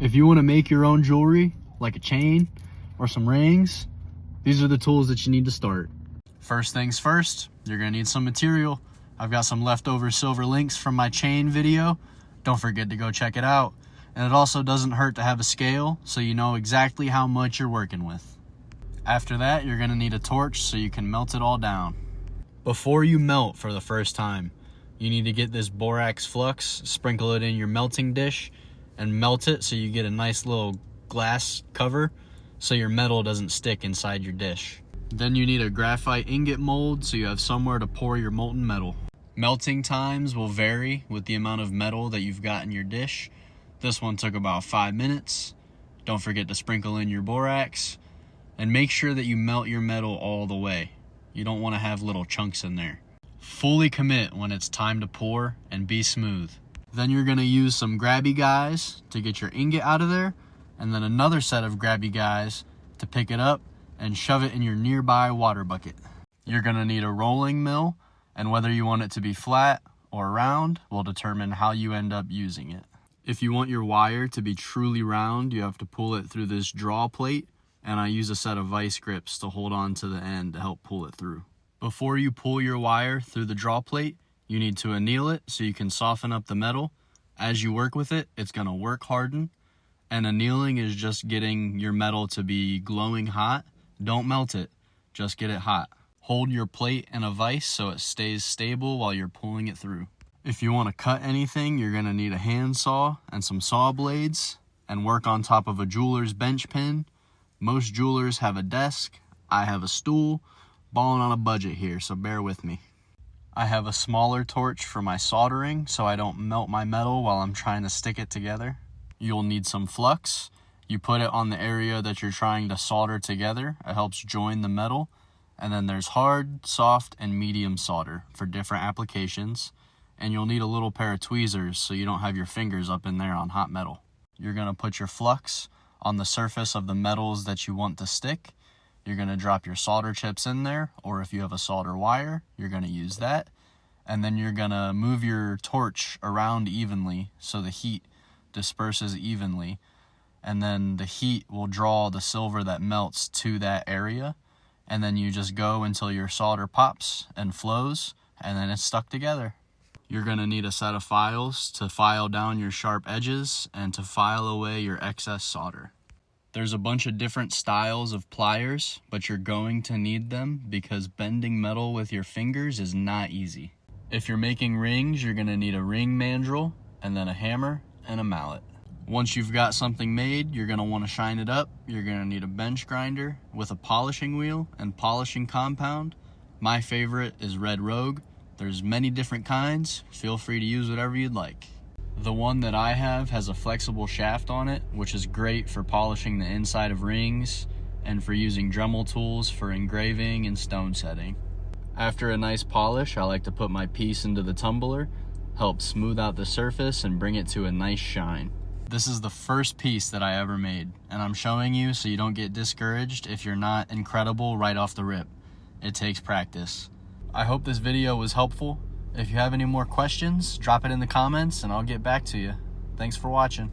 If you want to make your own jewelry, like a chain or some rings, these are the tools that you need to start. First things first, you're going to need some material. I've got some leftover silver links from my chain video. Don't forget to go check it out. And it also doesn't hurt to have a scale so you know exactly how much you're working with. After that, you're going to need a torch so you can melt it all down. Before you melt for the first time, you need to get this borax flux, sprinkle it in your melting dish, and melt it so you get a nice little glass cover so your metal doesn't stick inside your dish. Then you need a graphite ingot mold so you have somewhere to pour your molten metal. Melting times will vary with the amount of metal that you've got in your dish. This one took about 5 minutes. Don't forget to sprinkle in your borax and make sure that you melt your metal all the way. You don't want to have little chunks in there. Fully commit when it's time to pour and be smooth. Then you're going to use some grabby guys to get your ingot out of there, and then another set of grabby guys to pick it up and shove it in your nearby water bucket. You're going to need a rolling mill, and whether you want it to be flat or round will determine how you end up using it. If you want your wire to be truly round, you have to pull it through this draw plate, and I use a set of vice grips to hold on to the end to help pull it through. Before you pull your wire through the draw plate, you need to anneal it so you can soften up the metal. As you work with it, it's going to work harden. And annealing is just getting your metal to be glowing hot. Don't melt it, just get it hot. Hold your plate in a vise so it stays stable while you're pulling it through. If you want to cut anything, you're going to need a handsaw and some saw blades and work on top of a jeweler's bench pin. Most jewelers have a desk. I have a stool. Balling on a budget here, so bear with me. I have a smaller torch for my soldering so I don't melt my metal while I'm trying to stick it together. You'll need some flux. You put it on the area that you're trying to solder together. It helps join the metal. And then there's hard, soft, and medium solder for different applications. And you'll need a little pair of tweezers so you don't have your fingers up in there on hot metal. You're going to put your flux on the surface of the metals that you want to stick. You're going to drop your solder chips in there, or if you have a solder wire, you're going to use that. And then you're going to move your torch around evenly so the heat disperses evenly. And then the heat will draw the silver that melts to that area. And then you just go until your solder pops and flows, and then it's stuck together. You're going to need a set of files to file down your sharp edges and to file away your excess solder. There's a bunch of different styles of pliers, but you're going to need them because bending metal with your fingers is not easy. If you're making rings, you're going to need a ring mandrel, and then a hammer and a mallet. Once you've got something made, you're going to want to shine it up. You're going to need a bench grinder with a polishing wheel and polishing compound. My favorite is Red Rogue. There's many different kinds. Feel free to use whatever you'd like. The one that I have has a flexible shaft on it, which is great for polishing the inside of rings and for using Dremel tools for engraving and stone setting. After a nice polish, I like to put my piece into the tumbler, help smooth out the surface and bring it to a nice shine. This is the first piece that I ever made, and I'm showing you so you don't get discouraged if you're not incredible right off the rip. It takes practice. I hope this video was helpful. If you have any more questions, drop it in the comments and I'll get back to you. Thanks for watching.